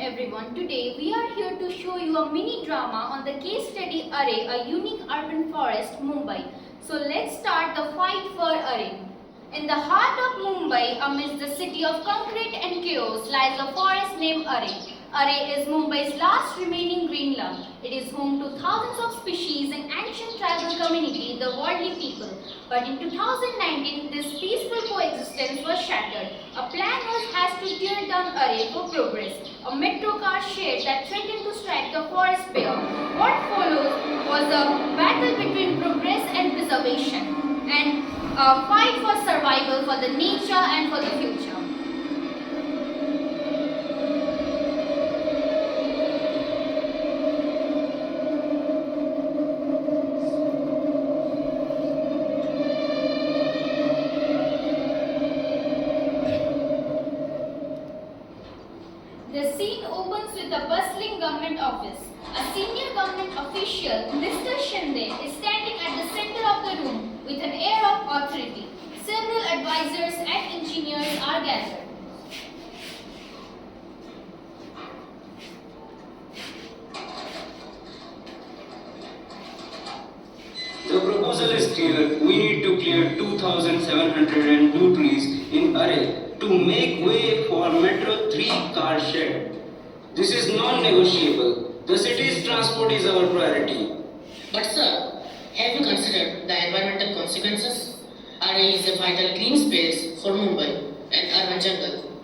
everyone. Today we are here to show you a mini drama on the case study Aarey, a unique urban forest, Mumbai. So let's start the fight for Aarey. In the heart of Mumbai, amidst the city of concrete and chaos, lies a forest named Aarey. Aarey is Mumbai's last remaining green lung. It is home to thousands of species and ancient tribal community, the worldly people. But in 2019, this peaceful coexistence was shattered. A plan was hatched to tear down Aarey for progress, a metro car shed that threatened to strike the forest bare. What followed was a battle between progress and preservation, and a fight for survival for the nature and for the future. The scene opens with a bustling government office. A senior government official, Mr. Shinde, is standing at the center of the room with an air of authority. Several advisors and engineers are gathered. The proposal is clear. We need to clear 2,702 trees in Aarey to make way for Metro 3 car shed. This is non-negotiable. The city's transport is our priority. But sir, have you considered the environmental consequences? Aarey is a vital green space for Mumbai and urban jungle.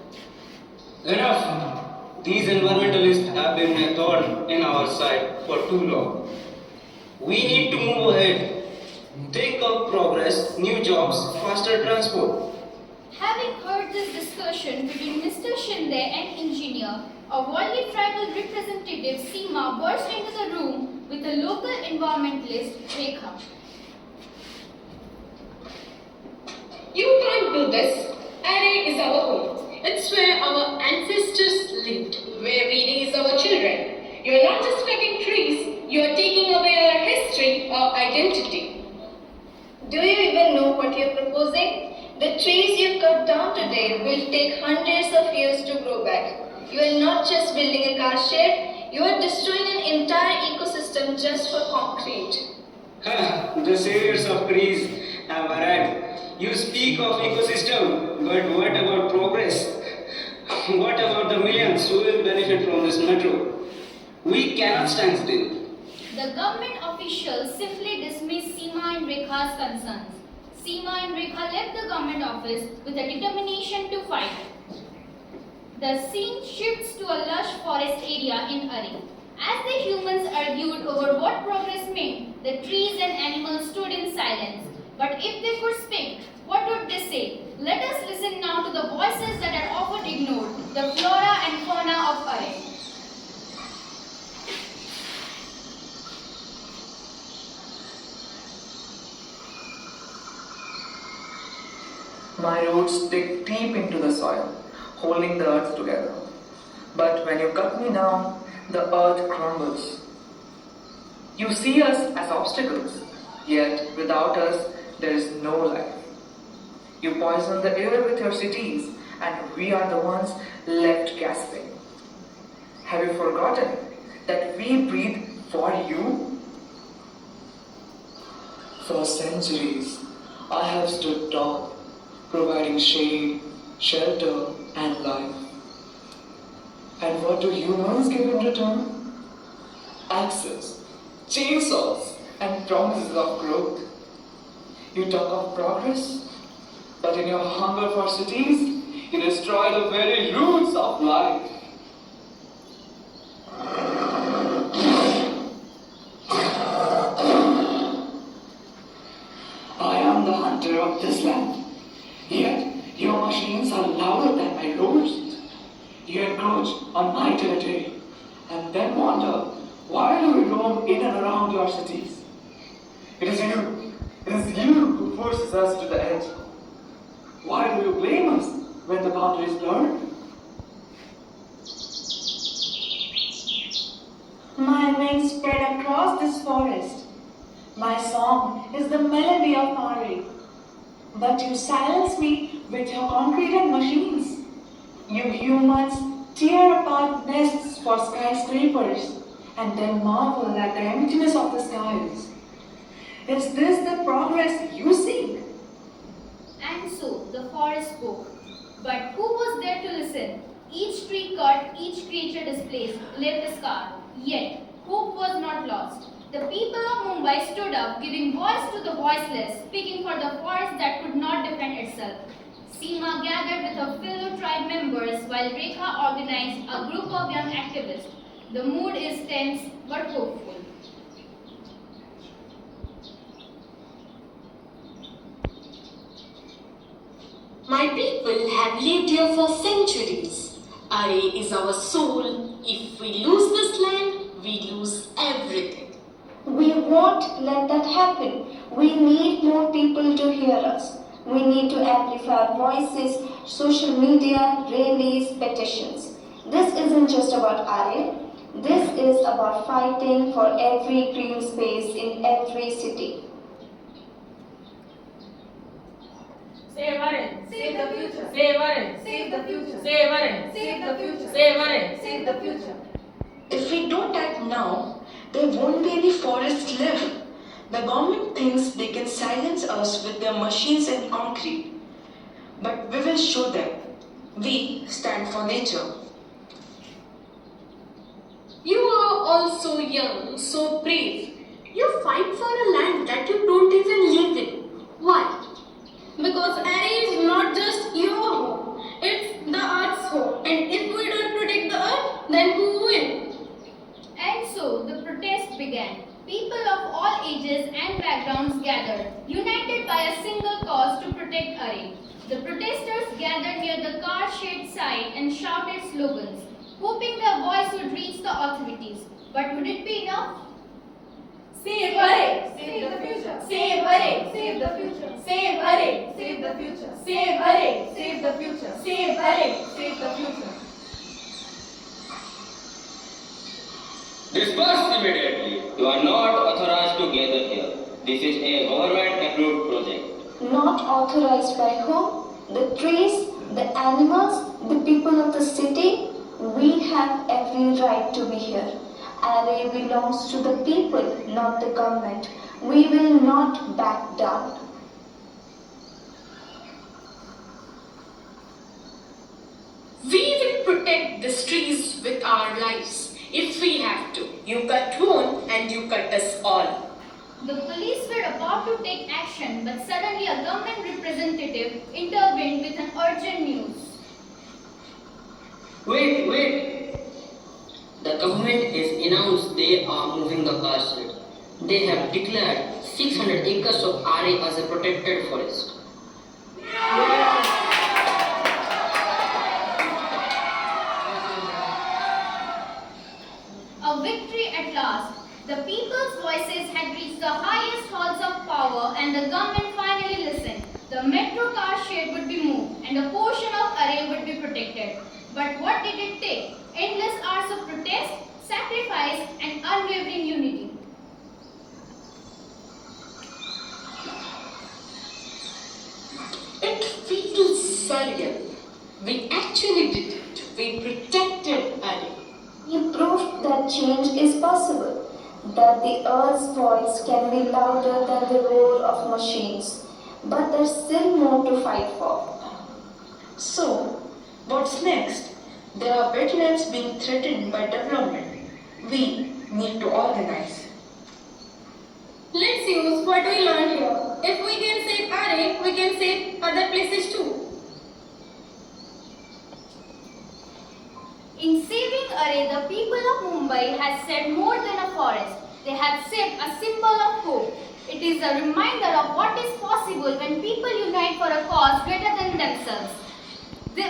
Enough! These environmentalists have been a thorn in our side for too long. We need to move ahead. Think of progress, new jobs, faster transport. Having heard this discussion between Mr. Shinde and engineer, a worldly tribal representative, Seema, burst into the room with a local environmentalist, Rekha. You can't do this. Aarey is our home. It's where our ancestors lived, where we raise our children. You're not just cutting trees, you're taking away our history, our identity. Do you even know what you're proposing? The trees you cut down today will take hundreds of years to grow back. You are not just building a car shed, you are destroying an entire ecosystem just for concrete. The saviors of trees have arrived. You speak of ecosystem, but what about progress? What about the millions who will benefit from this metro? We cannot stand still. The government officials simply dismissed Seema and Rekha's concerns. Seema and Rekha left the government office with a determination to fight. The scene shifts to a lush forest area in Aarey. As the humans argued over what progress meant, the trees and animals stood in silence. But if they could speak, what would they say? Let us listen now to the voices that are often ignored, the flora and fauna of Aarey. My roots dig deep into the soil, holding the earth together. But when you cut me down, the earth crumbles. You see us as obstacles, yet without us, there is no life. You poison the air with your cities, and we are the ones left gasping. Have you forgotten that we breathe for you? For centuries, I have stood tall, providing shade, shelter, and life. And what do humans give in return? Axes, chainsaws, and promises of growth. You talk of progress, but in your hunger for cities, you destroy the very roots of life. I am the hunter of this land. Yet, your machines are louder than my roars. You encroach on my territory, and then wonder, why do we roam in and around your cities? It is you who forces us to the edge. Why do you blame us when the boundaries blur? My wings spread across this forest. My song is the melody of Aarey. But you silence me with your concrete and machines. You humans tear apart carve nests for skyscrapers and then marvel at the emptiness of the skies. Is this the progress you seek? And so the forest spoke. But who was there to listen? Each tree cut, each creature displaced, left a scar. Yet, hope was not lost. The people of Mumbai stood up, giving voice to the voiceless, speaking for the forest that could not defend itself. Seema gathered with her fellow tribe members while Rekha organized a group of young activists. The mood is tense but hopeful. My people have lived here for centuries. Aarey is our soul. If we lose this land, we lose everything. We won't let that happen. We need more people to hear us. We need to amplify our voices, social media, rallies, petitions. This isn't just about Aarey. This is about fighting for every green space in every city. Save Aarey. Save the future. Save Aarey. Save the future. Save Aarey. Save the future. Save Aarey. Save the future. If we don't act now, there won't be any forest left. The government thinks they can silence us with their machines and concrete. But we will show them. We stand for nature. You are all so young, so brave. You fight for a land that you don't even live in. Why? Because Aarey is not just your home, it's the earth's home. And if we don't protect the earth, then who will? And so the protest began. People of all ages and backgrounds gathered, united by a single cause to protect Aarey. The protesters gathered near the car shed side and shouted slogans, hoping their voice would reach the authorities. But would it be enough? Save Aarey, save the future. Save Aarey, save the future. Save Aarey, save the future. Save Aarey, save the future. Save Aarey, save the future. Disperse immediately. You are not authorized to gather here. This is a government-approved project. Not authorized by whom? The trees, the animals, the people of the city. We have every right to be here. Aarey belongs to the people, not the government. We will not back down. We will protect these trees with our lives. If we have to. You cut one and you cut us all. The police were about to take action, but suddenly a government representative intervened with an urgent news. Wait. The government has announced they are moving the car shed. They have declared 600 acres of Aarey as a protected forest. A victory at last. The people's voices had reached the highest halls of power and the government finally listened. The metro car shed would be moved and a portion of Aarey would be protected. But what did it take? Endless hours of protest, sacrifice and unwavering unity. It feels surreal. We actually did it. We protected Aarey. You proved that change is possible, that the earth's voice can be louder than the roar of machines. But there's still more to fight for. So, what's next? There are wetlands being threatened by development. We need to organize. Let's use what we learned here. If we can save Aarey, we can save other places too. In saving Aarey, the people of Mumbai has said more than a forest. They have said a symbol of hope. It is a reminder of what is possible when people unite for a cause greater than themselves.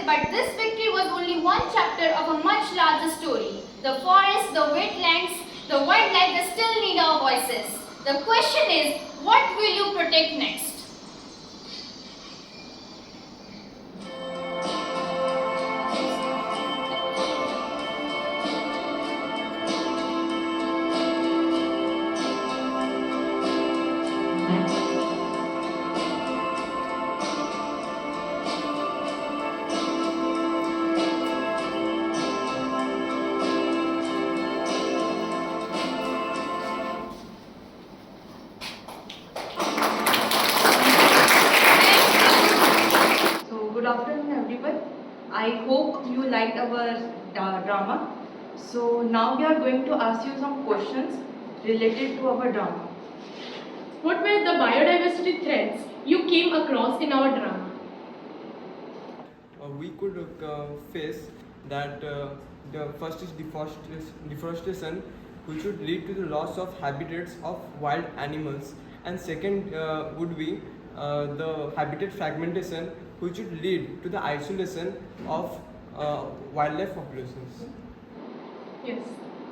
But this victory was only one chapter of a much larger story. The forests, the wetlands, the wildlife, they still need our voices. The question is, what will you protect next? drama. So now we are going to ask you some questions related to our drama. What were the biodiversity threats you came across in our drama? We could face that the first is deforestation, which would lead to the loss of habitats of wild animals, and second would be the habitat fragmentation, which would lead to the isolation of wildlife populations. Yes,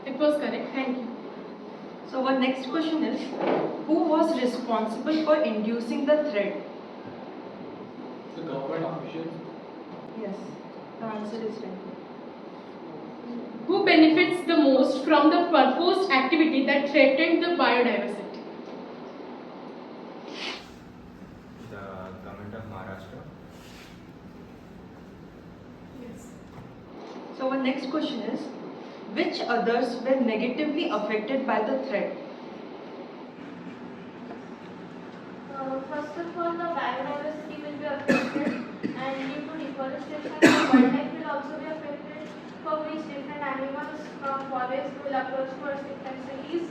it was correct. Thank you. So our next question is, who was responsible for inducing the threat? The government officials. Yes, the answer is right. Who benefits the most from the proposed activity that threatened the biodiversity? The government of Maharashtra. Yes. So our next question is, which others were negatively affected by the threat? First of all, the biodiversity will be affected, and due to deforestation, the wildlife will also be affected, for which different animals from forests will approach for cities,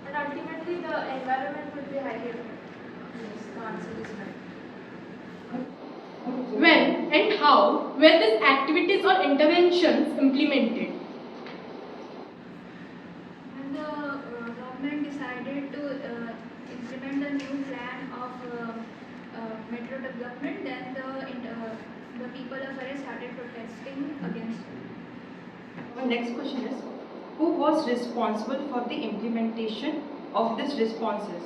and ultimately the environment will be highly affected. Yes, the answer is right. When and how were these activities or interventions implemented? When the government decided to implement the new plan of metro development, then the people of Aarey started protesting against it. Our next question is, who was responsible for the implementation of these responses?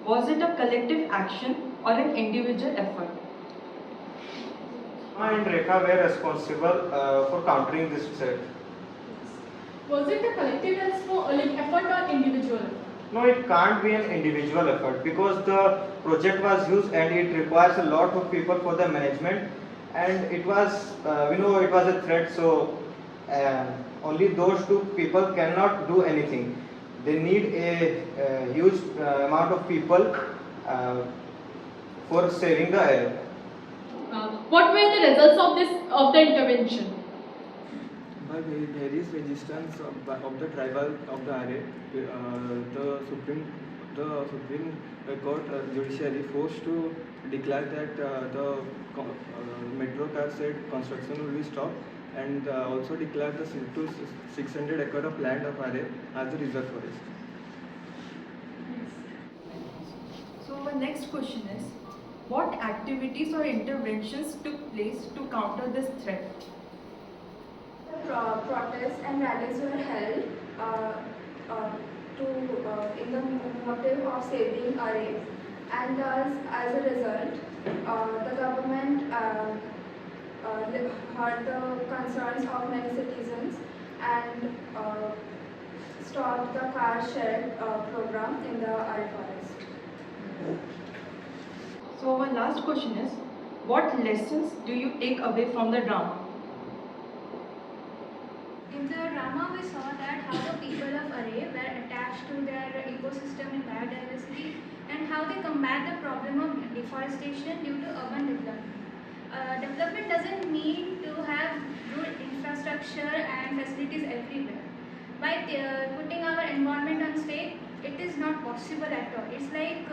Was it a collective action or an individual effort? And Rekha were responsible for countering this threat. Was it a collective effort or individual? No, it can't be an individual effort because the project was huge and it requires a lot of people for the management, and it was we know it was a threat, so only those two people cannot do anything. They need a huge amount of people for saving the area. What were the results of the intervention? But there is resistance of the tribal of the Aarey. The Supreme Court judiciary forced to declare that the metro car shed construction will be stopped, and also declared the 600 acre of land of Aarey as a reserve forest. So our next question is, what activities or interventions took place to counter this threat? Protests and rallies were held in the motive of saving Aarey, and thus, as a result, the government heard the concerns of many citizens and stopped the car shed program in the Aarey forest. So our last question is, what lessons do you take away from the drama? In the drama, we saw that how the people of Aarey were attached to their ecosystem and biodiversity, and how they combat the problem of deforestation due to urban development. Development doesn't mean to have good infrastructure and facilities everywhere. By putting our environment on stake, it is not possible at all. It's like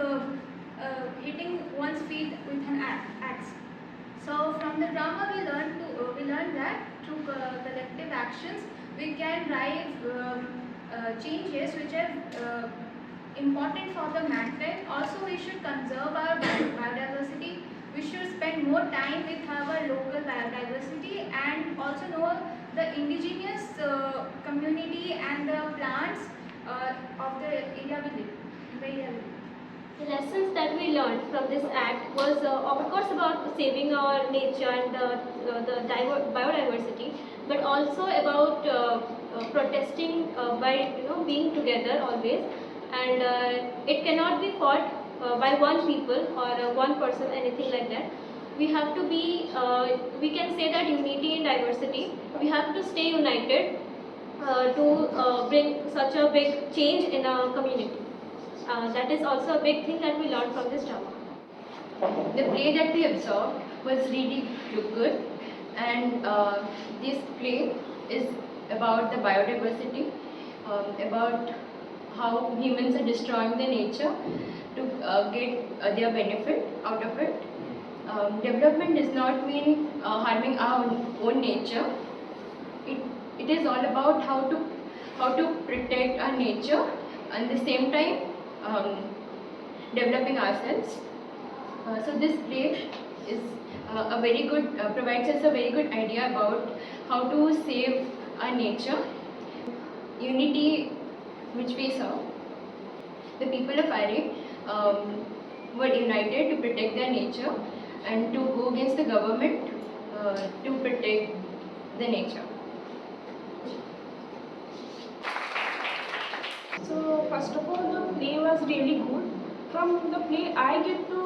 hitting one's feet with an axe. So from the drama, we learned that through collective actions, we can drive changes which are important for the mankind. Also, we should conserve our biodiversity. We should spend more time with our local biodiversity and also know the indigenous community and the plants of the area we live. The lessons that we learned from this act was, of course, about saving our nature and the biodiversity, but also about protesting by being together always, and it cannot be fought by one people or one person, anything like that. We have to be, we can say that unity in diversity. We have to stay united to bring such a big change in our community. That is also a big thing that we learned from this drama. The play that we observed was really good, and this play is about the biodiversity, about how humans are destroying the nature to get their benefit out of it. Development does not mean harming our own nature. It is all about how to protect our nature and at the same time developing ourselves. So this play is a very good provides us a very good idea about how to save our nature. Unity which we saw, the people of Aarey were united to protect their nature and to go against the government to protect the nature. So first of all, the play was really good. From the play, I get to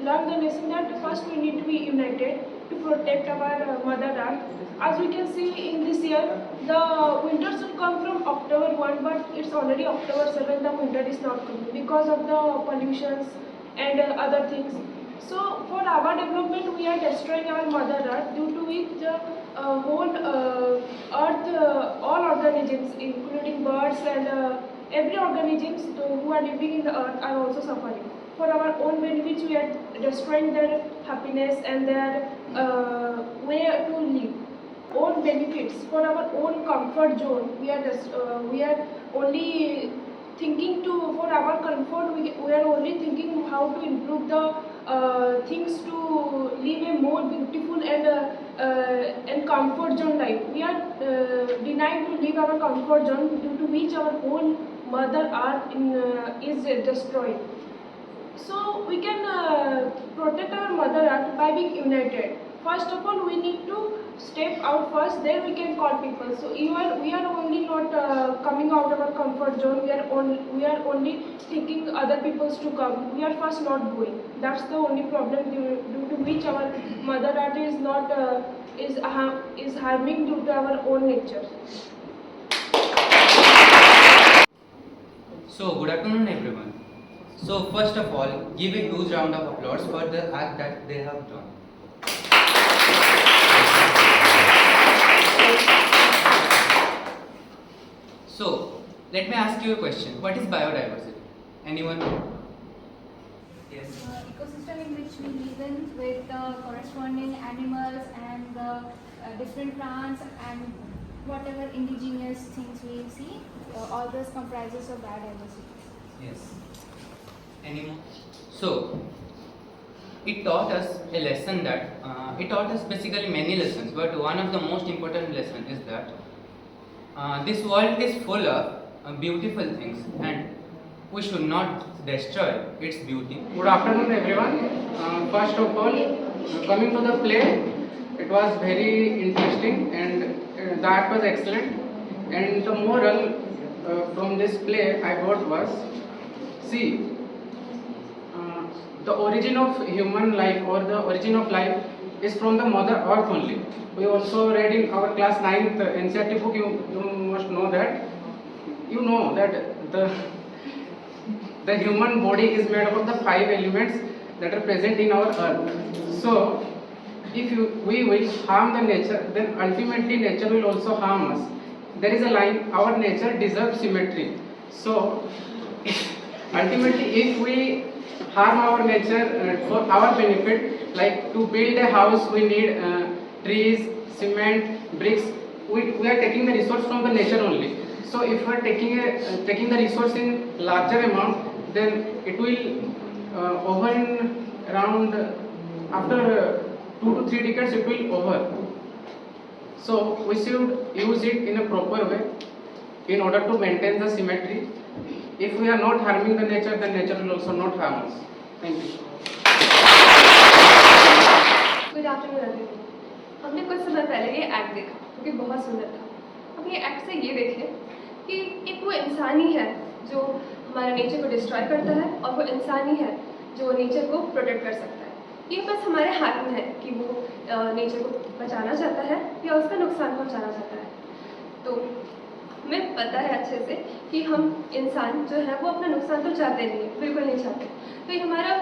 learn the lesson that first we need to be united to protect our mother earth. As we can see in this year, the winter should come from October 1, but it's already October 7, the winter is not coming because of the pollutions and other things. So for our development, we are destroying our mother earth, due to which the whole earth, all organisms, including birds and every organisms who are living in the earth are also suffering. For our own benefits, we are destroying their happiness and their way to live. Own benefits, for our own comfort zone, we are only thinking for our comfort. We are only thinking how to improve the things to live a more beautiful and comfort zone life. We are denying to live our comfort zone, due to which our whole mother earth is destroyed. So we can protect our mother earth by being united. First of all, we need to step out first, then we can call people. So we are only not coming out of our comfort zone. We are only thinking other people's to come. We are first not going. That's the only problem due to which our mother earth is not is harming due to our own nature. So, good afternoon everyone. So, first of all, give a huge round of applause for the act that they have done. So, let me ask you a question. What is biodiversity? Anyone? Yes. Ecosystem in which we live in, with the corresponding animals and the different plants and whatever indigenous things we see, all this comprises of biodiversity. Yes. Anyone? So, it taught us a lesson that, it taught us basically many lessons, but one of the most important lessons is that this world is full of beautiful things and we should not destroy its beauty. Good afternoon everyone. First of all, coming to the play, it was very interesting and the act was excellent. And the moral from this play I got was, see, the origin of human life or the origin of life is from the mother earth only. We also read in our class 9th NCERT book, you must know that. You know that the human body is made up of the 5 elements that are present in our earth. So, if we will harm the nature, then ultimately nature will also harm us. There is a line, our nature deserves symmetry. So, ultimately if we harm our nature for our benefit, like to build a house we need trees, cement, bricks, we are taking the resource from the nature only. So if we are taking the resource in larger amount, then it will over in around after 2 to 3 decades it will over. So we should use it in a proper way in order to maintain the symmetry. If we are not harming the nature, then nature will also not harm us. Thank you. Good afternoon everyone. हमने कुछ समय पहले ये act देखा, जो कि बहुत सुंदर था. हम ये एक्ट से ये देखें कि एक वो इंसान ही है जो हमारे नेचर को डिस्ट्रॉय करता है और वो इंसान ही है जो नेचर को प्रोटेक्ट कर सकता है. ये बस हमारे हाथ में है कि वो नेचर को बचाना चाहता है या उसका नुकसान पहुंचाना चाहता है. तो हमें पता है अच्छे से कि हम इंसान जो है वो अपना नुकसान तो चाहते नहीं है, बिल्कुल नहीं चाहते. तो ये हमारा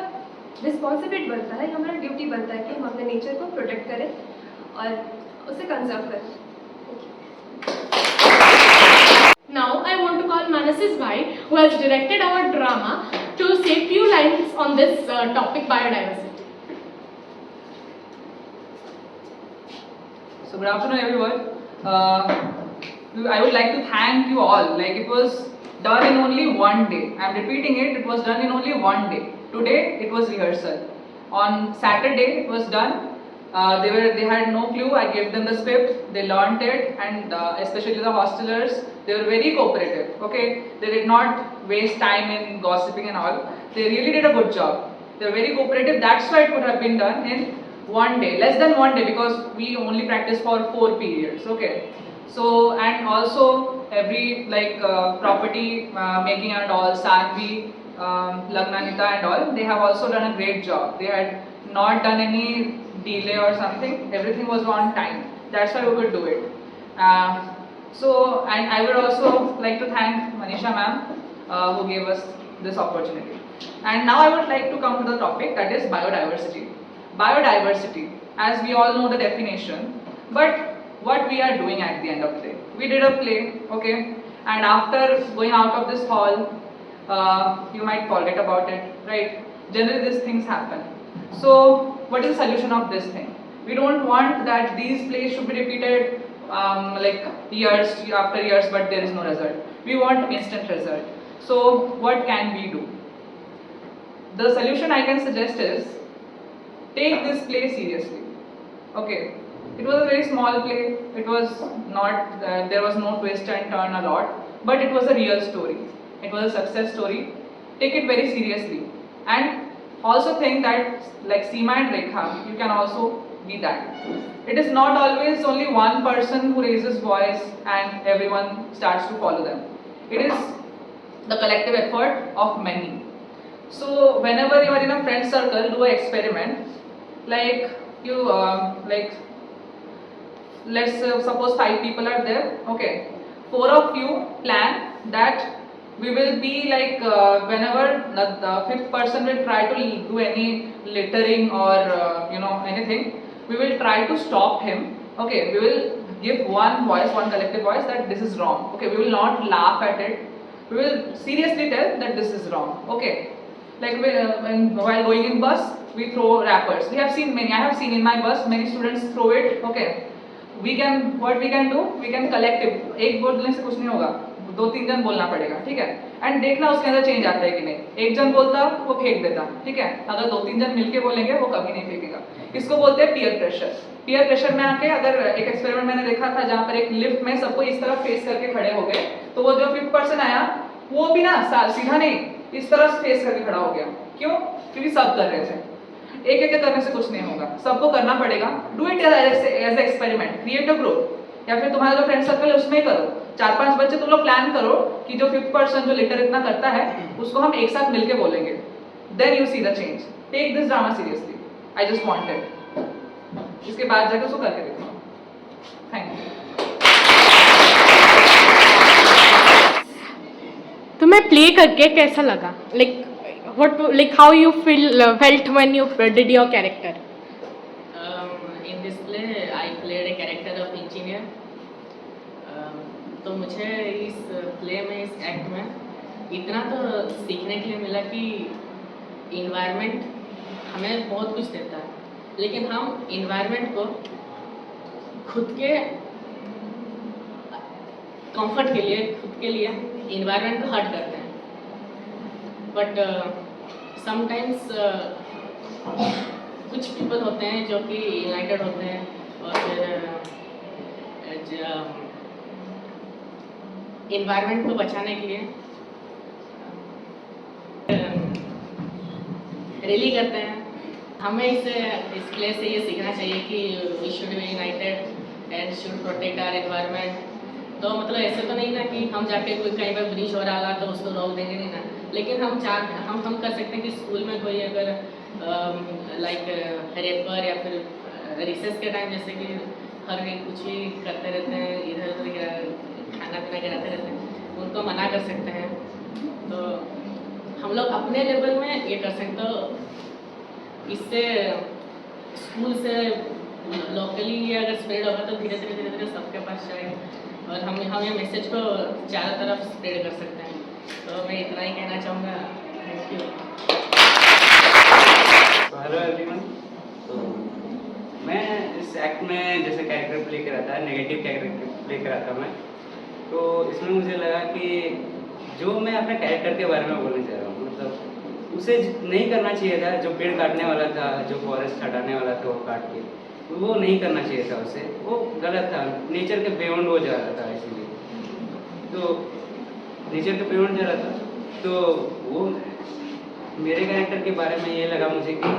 रिस्पॉन्सिबिलिटी बनता है, हमारा ड्यूटी बनता है कि हम अपने नेचर को प्रोटेक्ट करें और उसे कंजर्व करें. Francis Bhai, who has directed our drama, to say few lines on this topic, biodiversity. So good afternoon everyone. I would like to thank you all. Like, it was done in only one day. I am repeating it, it was done in only one day. Today it was rehearsal. On Saturday it was done. They had no clue. I gave them the script, they learnt it, and especially the hostelers, they were very cooperative. Okay, they did not waste time in gossiping and all. They really did a good job. They were very cooperative. That's why it could have been done in one day, less than one day, because we only practiced for 4 periods. Okay, so, and also every property making and all, Sanvi, Lagnanita and all, they have also done a great job. They had not done any delay or something. Everything was on time. That's why we could do it. So, and I would also like to thank Manisha ma'am who gave us this opportunity. And now I would like to come to the topic, that is biodiversity. Biodiversity, as we all know the definition, but what we are doing at the end of the day. We did a play, okay, and after going out of this hall, you might forget about it, right? Generally these things happen. So what is the solution of this thing? We don't want that these plays should be repeated like years after years, but there is no result. We want instant result. So what can we do? The solution I can suggest is, take this play seriously. Okay, it was a very small play. It was not, there was no twist and turn a lot, but it was a real story. It was a success story. Take it very seriously, and also think that, like Seema and Rekha, you can also be that. It is not always only one person who raises voice and everyone starts to follow them. It is the collective effort of many. So whenever you are in a friend circle, do an experiment. Like you, let's suppose 5 people are there. Okay, 4 of you plan that we will be like, whenever the 5th person will try to do any littering or anything, we will try to stop him. Okay, we will give one voice, one collective voice, that this is wrong. Okay, we will not laugh at it. We will seriously tell that this is wrong. Okay, like while going in bus, we throw wrappers. We have seen many. I have seen in my bus many students throw it. Okay, what we can do? We can collective. एक बोलने से कुछ नहीं होगा. 2-3 जन बोलना पड़ेगा, ठीक है, एंड देखना उसके अंदर चेंज आता है कि नहीं. एक जन बोलता, वो फेंक देता, ठीक है. अगर 2-3 जन मिलके बोलेंगे, वो कभी नहीं फेंकेगा. इसको बोलते हैं पीयर प्रेशर. पीयर प्रेशर में आके, अगर एक एक्सपेरिमेंट मैंने देखा था जहाँ पर एक लिफ्ट में सबको इस तरह फेस करके खड़े हो गए, तो वो जो 5th पर्सन आया, वो भी ना सीधा नहीं, इस तरह फेस करके खड़ा हो गया. क्यों? क्योंकि सब कर रहे थे. एक एक करने से कुछ नहीं होगा, सबको करना पड़ेगा. Do it as experiment, create a group, या फिर तुम्हारा जो फ्रेंड सर्कल है उसमें ही करो. 4-5 बच्चे तुम लोग प्लान करो कि जो 5th पर्सन जो लिटर इतना करता है, उसको हम एक साथ मिलके बोलेंगे. Then you see the change. Take this drama seriously. I just wanted. इसके बाद जाकर उसको करके देखो. Thank you. तुम्हें प्ले करके कैसा लगा? How you felt when you did your character? In this play, I played a character of engineer. तो मुझे इस प्ले में, इस एक्ट में इतना तो सीखने के लिए मिला कि इन्वायरमेंट हमें बहुत कुछ देता है, लेकिन हम इन्वायरमेंट को खुद के कंफर्ट के लिए, खुद के लिए इन्वायरमेंट को हर्ट करते हैं. बट समटाइम्स कुछ पीपल होते हैं जो कि यूनाइटेड होते हैं और फिर इन्वायरमेंट को बचाने के लिए रैली करते हैं. हमें इस प्ले से ये सीखना चाहिए कि we should be united and should protect our environment. तो मतलब ऐसे तो नहीं ना कि हम जाके कोई कहीं पर ब्रिज हो रहा तो उसको रोक देंगे, नहीं ना, लेकिन हम कर सकते हैं कि स्कूल में कोई अगर लाइक रेपर या फिर रिसेस के टाइम जैसे कि हर कुछ ही करते रहते हैं, इधर उधर खाना पीना गिराते रहते हैं, उनको मना कर सकते हैं. तो हम लोग अपने लेवल में ये कर सकते हो. इससे स्कूल से लोकली ये अगर स्प्रेड होगा तो धीरे धीरे सबके पास जाएगा और हम ये मैसेज को चारों तरफ स्प्रेड कर सकते हैं. तो मैं इतना ही कहना चाहूँगा, थैंक यू। Hello everyone. तो मैं इस एक्ट में जैसे कैरेक्टर प्ले करा था, नेगेटिव कैरेक्टर प्ले करा था मैं, तो इसमें मुझे लगा कि जो मैं अपने कैरेक्टर के बारे में बोलने जा रहा हूँ, मतलब उसे नहीं करना चाहिए था। जो पेड़ काटने वाला था, जो फॉरेस्ट हटाने वाला था, वो काट के वो नहीं करना चाहिए था उसे, वो गलत था। नेचर के बियॉन्ड वो जा रहा था, इसीलिए तो नेचर के बियॉन्ड जा रहा था। तो वो मेरे कैरेक्टर के बारे में ये लगा मुझे कि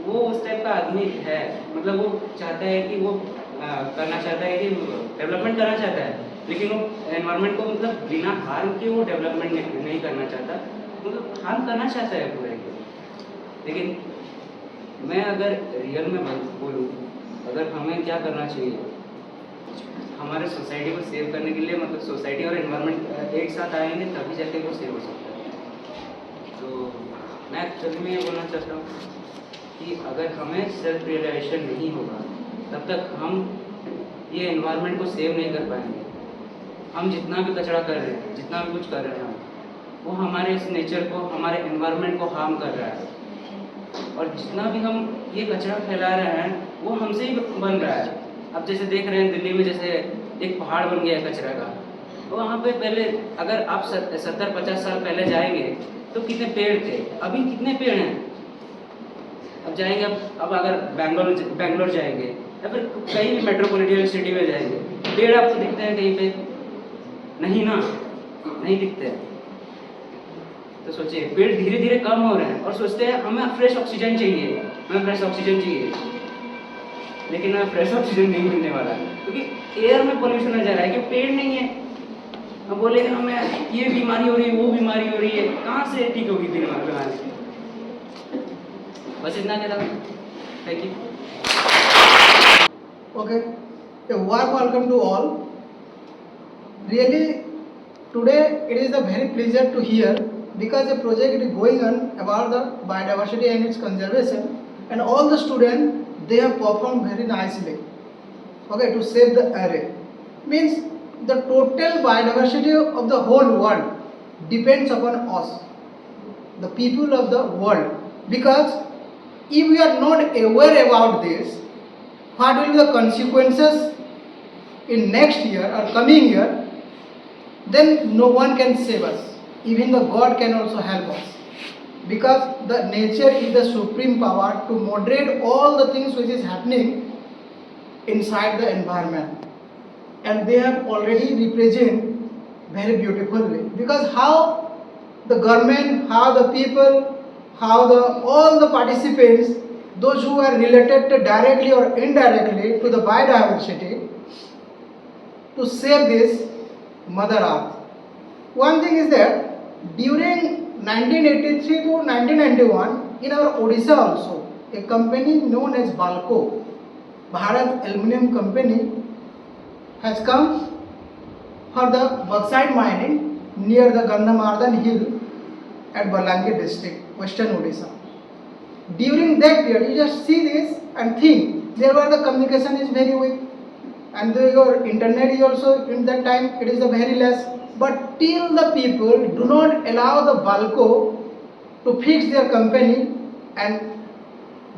वो उस टाइप का आदमी है, मतलब वो चाहता है कि वो करना चाहता है कि डेवलपमेंट करना चाहता है, लेकिन वो एनवायरनमेंट को मतलब बिना हार्म के वो डेवलपमेंट नहीं करना चाहता, मतलब हार्म करना चाहता है पूरे को। लेकिन मैं अगर रियल में बोलूँ, अगर हमें क्या करना चाहिए, हमारे सोसाइटी को सेव करने के लिए, मतलब सोसाइटी और एनवायरनमेंट एक साथ आएंगे तभी जाके वो सेव हो सकता है। तो मैं एक्चुअली में ये बोलना चाहता हूँ कि अगर हमें सेल्फ रियलाइजेशन नहीं होगा तब तक हम ये एनवायरनमेंट को सेव नहीं कर पाएंगे। हम जितना भी कचरा कर रहे हैं, जितना भी कुछ कर रहे हैं, वो हमारे इस नेचर को, हमारे एनवायरनमेंट को हार्म कर रहा है। और जितना भी हम ये कचरा फैला रहे हैं वो हमसे ही बन रहा है। अब जैसे देख रहे हैं दिल्ली में जैसे एक पहाड़ बन गया है कचरा का, तो वहाँ पे पहले अगर आप 70-50 साल पहले जाएंगे तो कितने पेड़ थे, अभी कितने पेड़ हैं। अब जाएंगे, अब अगर बैंगलोर जाएंगे या फिर कहीं भी मेट्रोपॉलिटन सिटी में जाएंगे, पेड़ आपको दिखते हैं कहीं पे? नहीं ना, नहीं दिखते हैं। तो सोचिए, पेड़ धीरे धीरे कम हो रहे हैं और सोचते हैं हमें फ्रेश ऑक्सीजन चाहिए, हमें फ्रेश ऑक्सीजन चाहिए, लेकिन हमें फ्रेश ऑक्सीजन नहीं मिलने वाला है क्योंकि एयर में पोल्यूशन आ जा रहा है, क्योंकि पेड़ नहीं है। हम बोले हमें ये बीमारी हो रही है, वो बीमारी हो रही है, कहाँ से ठीक होगी बीमारी? बस इतना कहता हूँ। Thank you. Okay, a warm welcome to all. Really, today it is a very pleasure to hear because a project is going on about the biodiversity and its conservation, and all the students they have performed very nicely. Okay, to save the array means the total biodiversity of the whole world depends upon us, the people of the world, because if we are not aware about this, what will be the consequences in next year or coming year, then no one can save us. Even the God can also help us. Because the nature is the supreme power to moderate all the things which is happening inside the environment. And they have already represented very beautifully. Because how the government, how the people, how all the participants, those who are related directly or indirectly to the biodiversity, to save this Mother Earth. One thing is that during 1983 to 1991, in our Odisha also, a company known as Balco, Bharat Aluminium Company, has come for the bauxite mining near the Gandhamardan Hill at Balangir district, Western Odisha. During that period, you just see this and think, there where the communication is very weak, and your internet is also in that time it is very less. But till the people do not allow the Balco to fix their company and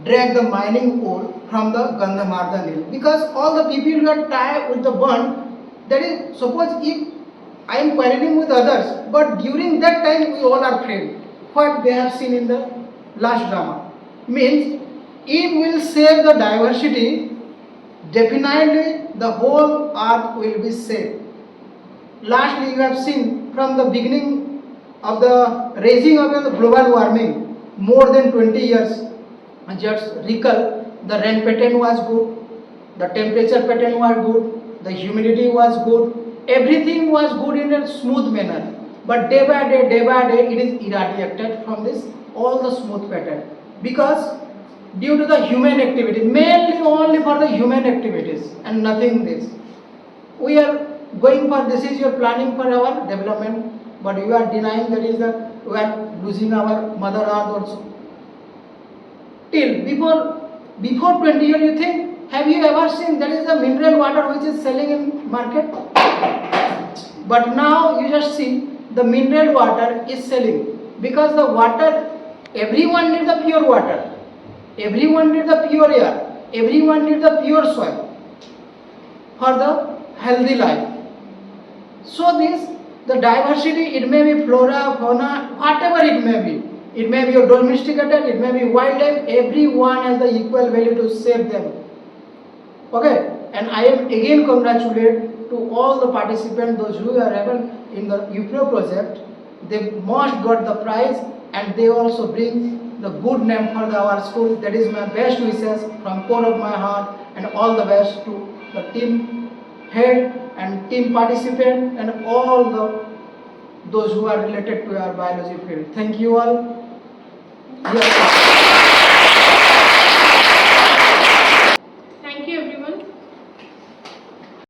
drag the mining ore from the Gandhamardan hill, because all the people who are tied with the bond, that is, suppose if I am quarreling with others, but during that time we all are friends. What they have seen in the last drama means, if we will save the diversity, definitely the whole earth will be saved. Lastly, you have seen from the beginning of the raising of the global warming, more than 20 years, just recall, the rain pattern was good, the temperature pattern was good, the humidity was good, everything was good in a smooth manner. But day by day, it is irradiated from this, all the smooth pattern. Because due to the human activity, mainly only for the human activities and nothing this. We are going for this is your planning for our development, but you are denying that is that we are losing our mother earth also. Till before 20 years, you think, have you ever seen there is a mineral water which is selling in market? But now you just see the mineral water is selling, because the water, everyone needs the pure water, everyone needs the pure air, everyone needs the pure soil for the healthy life. So the diversity, it may be flora, fauna, whatever it may be. It may be domesticated, it may be wildlife, everyone has the equal value to save them. Okay, and I am again congratulate to all the participants, those who are having in the UPRO project. They must got the prize, and they also bring the good name for our school. That is my best wishes from core of my heart, and all the best to the team head and team participant and all those who are related to our biology field. Thank you all. Yes.